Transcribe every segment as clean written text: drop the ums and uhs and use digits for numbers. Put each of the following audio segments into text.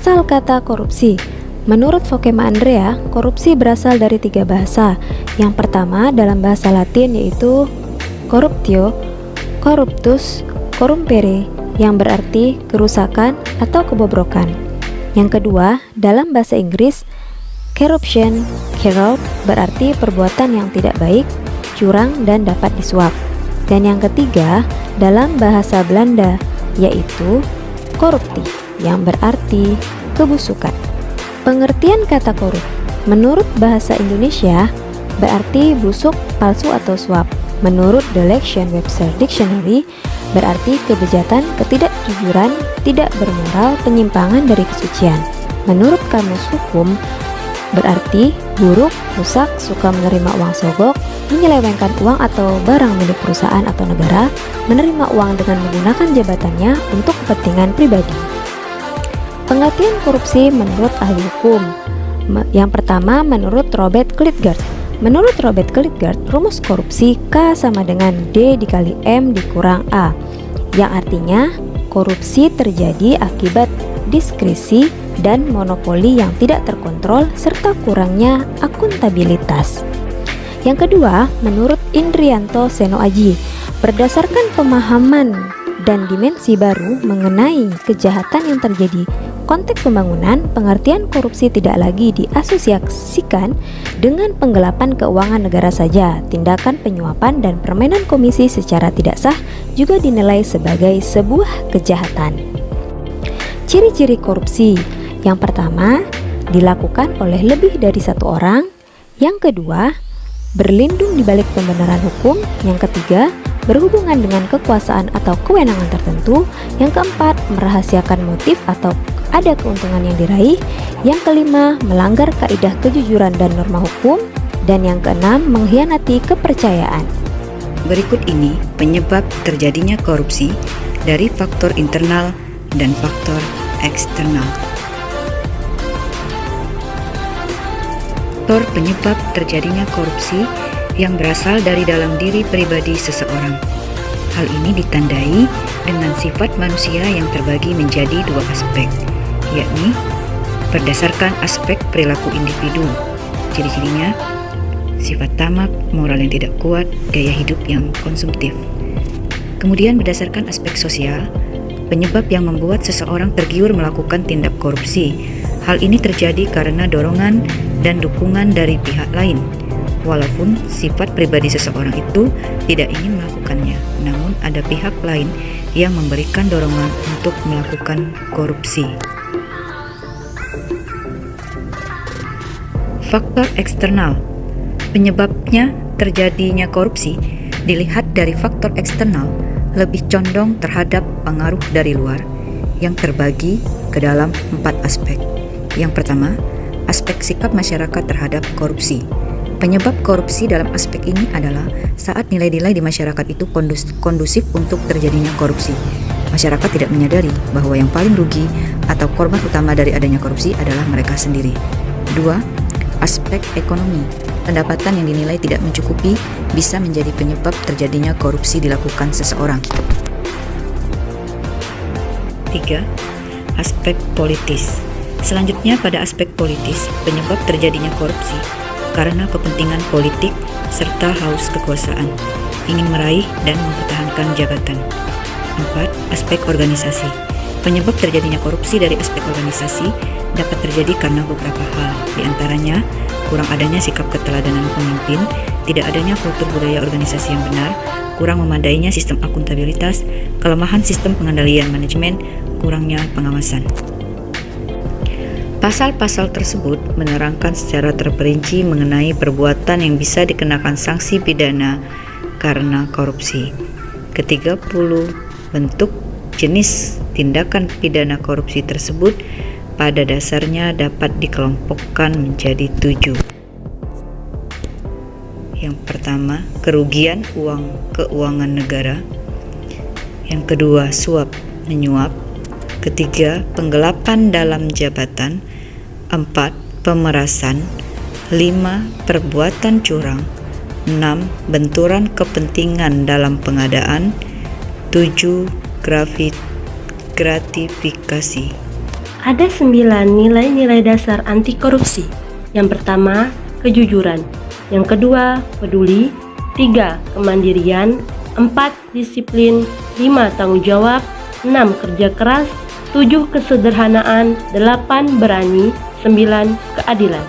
Asal kata korupsi. Menurut Vokema Andrea, korupsi berasal dari 3 bahasa. Yang pertama dalam bahasa Latin yaitu corruptio, corruptus, corrumpere, yang berarti kerusakan atau kebobrokan. Yang kedua dalam bahasa Inggris, corruption, corrupt, berarti perbuatan yang tidak baik, curang dan dapat disuap. Dan yang ketiga dalam bahasa Belanda yaitu corruptie, yang berarti kebusukan. Pengertian kata korup menurut bahasa Indonesia berarti busuk, palsu atau suap. Menurut The Lexion Webster Dictionary berarti kebejatan, ketidakjujuran, tidak bermoral, penyimpangan dari kesucian. Menurut Kamus Hukum berarti buruk, rusak, suka menerima uang sogok, menyelewengkan uang atau barang milik perusahaan atau negara, menerima uang dengan menggunakan jabatannya untuk kepentingan pribadi. Pengertian korupsi menurut ahli hukum. Yang pertama menurut Robert Klitgard. Menurut Robert Klitgard, rumus korupsi K sama dengan D dikali M dikurang A, yang artinya korupsi terjadi akibat diskresi dan monopoli yang tidak terkontrol serta kurangnya akuntabilitas. Yang kedua, menurut Indrianto Seno Aji, berdasarkan pemahaman dan dimensi baru mengenai kejahatan yang terjadi konteks pembangunan, pengertian korupsi tidak lagi diasosiasikan dengan penggelapan keuangan negara saja. Tindakan penyuapan dan permainan komisi secara tidak sah juga dinilai sebagai sebuah kejahatan. Ciri-ciri korupsi. Yang pertama, dilakukan oleh lebih dari satu orang. Yang kedua, berlindung di balik pembenaran hukum. Yang ketiga, berhubungan dengan kekuasaan atau kewenangan tertentu. Yang keempat, merahasiakan motif atau ada keuntungan yang diraih. Yang kelima, melanggar kaidah kejujuran dan norma hukum. Dan yang keenam, mengkhianati kepercayaan. Berikut ini penyebab terjadinya korupsi dari faktor internal dan faktor eksternal. Faktor penyebab terjadinya korupsi yang berasal dari dalam diri pribadi seseorang. Hal ini ditandai dengan sifat manusia yang terbagi menjadi 2 aspek, yakni berdasarkan aspek perilaku individu. Ciri-cirinya sifat tamak, moral yang tidak kuat, gaya hidup yang konsumtif. Kemudian berdasarkan aspek sosial, penyebab yang membuat seseorang tergiur melakukan tindak korupsi. Hal ini terjadi karena dorongan dan dukungan dari pihak lain. Walaupun sifat pribadi seseorang itu tidak ingin melakukannya, namun ada pihak lain yang memberikan dorongan untuk melakukan korupsi. Faktor eksternal. Penyebabnya terjadinya korupsi dilihat dari faktor eksternal lebih condong terhadap pengaruh dari luar yang terbagi ke dalam 4 aspek. Yang pertama, aspek sikap masyarakat terhadap korupsi. Penyebab korupsi dalam aspek ini adalah saat nilai-nilai di masyarakat itu kondusif untuk terjadinya korupsi. Masyarakat tidak menyadari bahwa yang paling rugi atau korban utama dari adanya korupsi adalah mereka sendiri. 2. Aspek ekonomi. Pendapatan yang dinilai tidak mencukupi bisa menjadi penyebab terjadinya korupsi dilakukan seseorang. 3. Aspek politis. Selanjutnya pada aspek politis, penyebab terjadinya korupsi karena kepentingan politik serta haus kekuasaan, ingin meraih dan mempertahankan jabatan. 4. Aspek organisasi. Penyebab terjadinya korupsi dari aspek organisasi dapat terjadi karena beberapa hal, di antaranya kurang adanya sikap keteladanan pemimpin, tidak adanya kultur budaya organisasi yang benar, kurang memadainya sistem akuntabilitas, kelemahan sistem pengendalian manajemen, kurangnya pengawasan. Pasal-pasal tersebut menerangkan secara terperinci mengenai perbuatan yang bisa dikenakan sanksi pidana karena korupsi. Ke-30 bentuk jenis tindakan pidana korupsi tersebut pada dasarnya dapat dikelompokkan menjadi 7. Yang pertama, kerugian uang keuangan negara. Yang kedua, suap menyuap. Ketiga, penggelapan dalam jabatan. 4. Pemerasan. 5. Perbuatan curang. 6. Benturan kepentingan dalam pengadaan. 7. Gratifikasi. Ada 9 nilai-nilai dasar anti korupsi. Yang pertama, kejujuran. Yang kedua, peduli. 3, kemandirian. 4, disiplin. 5, tanggung jawab. 6, kerja keras. 7, kesederhanaan. 8, berani. 9, keadilan.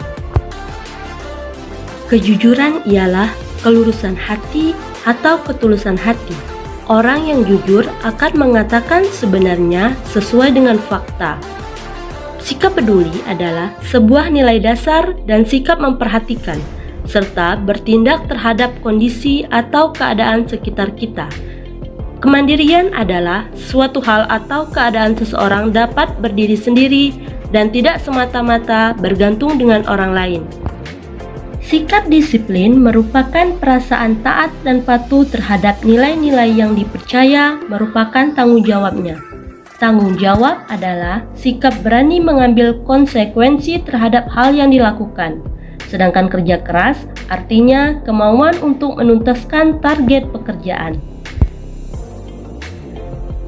Kejujuran ialah kelurusan hati atau ketulusan hati. Orang yang jujur akan mengatakan sebenarnya sesuai dengan fakta. Sikap peduli adalah sebuah nilai dasar dan sikap memperhatikan, serta bertindak terhadap kondisi atau keadaan sekitar kita. Kemandirian adalah suatu hal atau keadaan seseorang dapat berdiri sendiri dan tidak semata-mata bergantung dengan orang lain. Sikap disiplin merupakan perasaan taat dan patuh terhadap nilai-nilai yang dipercaya merupakan tanggung jawabnya. Tanggung jawab adalah sikap berani mengambil konsekuensi terhadap hal yang dilakukan. Sedangkan kerja keras artinya kemauan untuk menuntaskan target pekerjaan.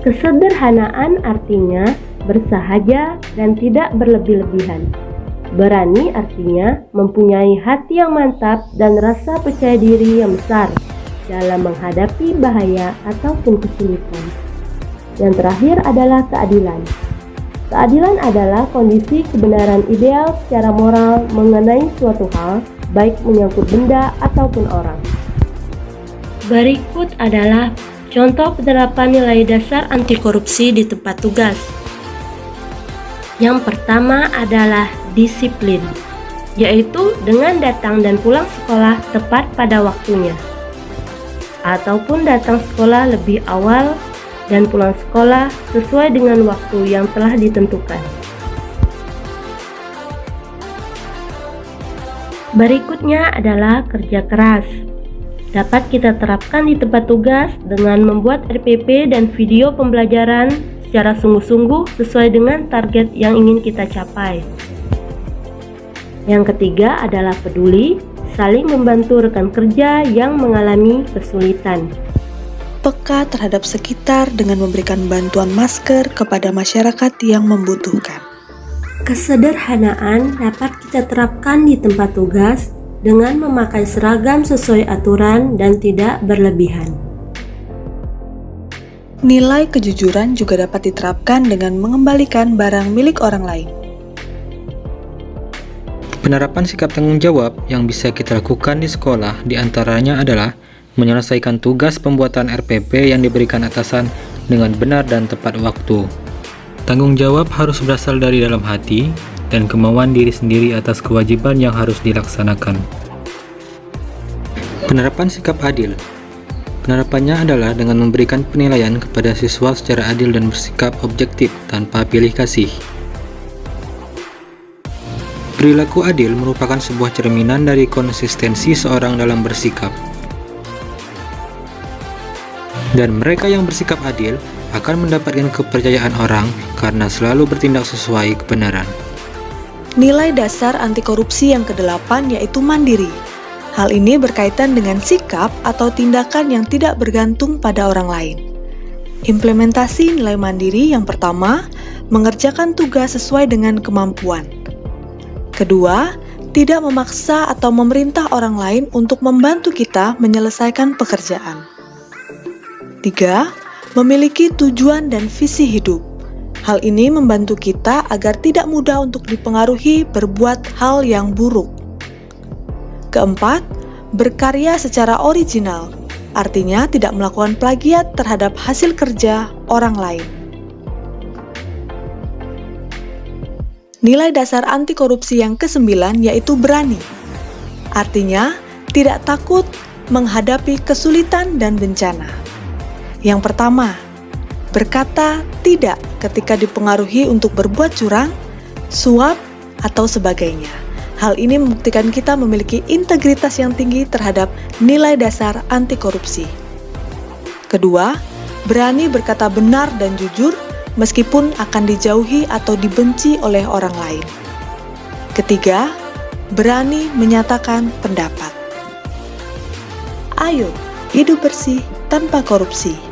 Kesederhanaan artinya bersahaja dan tidak berlebih-lebihan. Berani artinya mempunyai hati yang mantap dan rasa percaya diri yang besar dalam menghadapi bahaya ataupun kesulitan. Yang terakhir adalah keadilan. Keadilan adalah kondisi kebenaran ideal secara moral mengenai suatu hal, baik menyangkut benda ataupun orang. Berikut adalah contoh penerapan nilai dasar anti korupsi di tempat tugas. Yang pertama adalah disiplin, yaitu dengan datang dan pulang sekolah tepat pada waktunya, ataupun datang sekolah lebih awal dan pulang sekolah sesuai dengan waktu yang telah ditentukan. Berikutnya adalah kerja keras. Dapat kita terapkan di tempat tugas dengan membuat RPP dan video pembelajaran secara sungguh-sungguh sesuai dengan target yang ingin kita capai. Yang ketiga adalah peduli, saling membantu rekan kerja yang mengalami kesulitan. Peka terhadap sekitar dengan memberikan bantuan masker kepada masyarakat yang membutuhkan. Kesederhanaan dapat kita terapkan di tempat tugas dengan memakai seragam sesuai aturan dan tidak berlebihan. Nilai kejujuran juga dapat diterapkan dengan mengembalikan barang milik orang lain. Penerapan sikap tanggung jawab yang bisa kita lakukan di sekolah diantaranya adalah menyelesaikan tugas pembuatan RPP yang diberikan atasan dengan benar dan tepat waktu. Tanggung jawab harus berasal dari dalam hati dan kemauan diri sendiri atas kewajiban yang harus dilaksanakan. Penerapan sikap adil. Penerapannya adalah dengan memberikan penilaian kepada siswa secara adil dan bersikap objektif tanpa pilih kasih. Perilaku adil merupakan sebuah cerminan dari konsistensi seorang dalam bersikap. Dan mereka yang bersikap adil akan mendapatkan kepercayaan orang karena selalu bertindak sesuai kebenaran. Nilai dasar anti korupsi yang ke-8 yaitu mandiri. Hal ini berkaitan dengan sikap atau tindakan yang tidak bergantung pada orang lain. Implementasi nilai mandiri yang pertama, mengerjakan tugas sesuai dengan kemampuan. Kedua, tidak memaksa atau memerintah orang lain untuk membantu kita menyelesaikan pekerjaan. 3. Memiliki tujuan dan visi hidup. Hal ini membantu kita agar tidak mudah untuk dipengaruhi berbuat hal yang buruk. Keempat, berkarya secara original. Artinya tidak melakukan plagiat terhadap hasil kerja orang lain. Nilai dasar anti korupsi yang ke-9 yaitu berani. Artinya tidak takut menghadapi kesulitan dan bencana. Yang pertama, berkata tidak ketika dipengaruhi untuk berbuat curang, suap, atau sebagainya. Hal ini membuktikan kita memiliki integritas yang tinggi terhadap nilai dasar anti korupsi. Kedua, berani berkata benar dan jujur meskipun akan dijauhi atau dibenci oleh orang lain. Ketiga, berani menyatakan pendapat. Ayo, hidup bersih tanpa korupsi.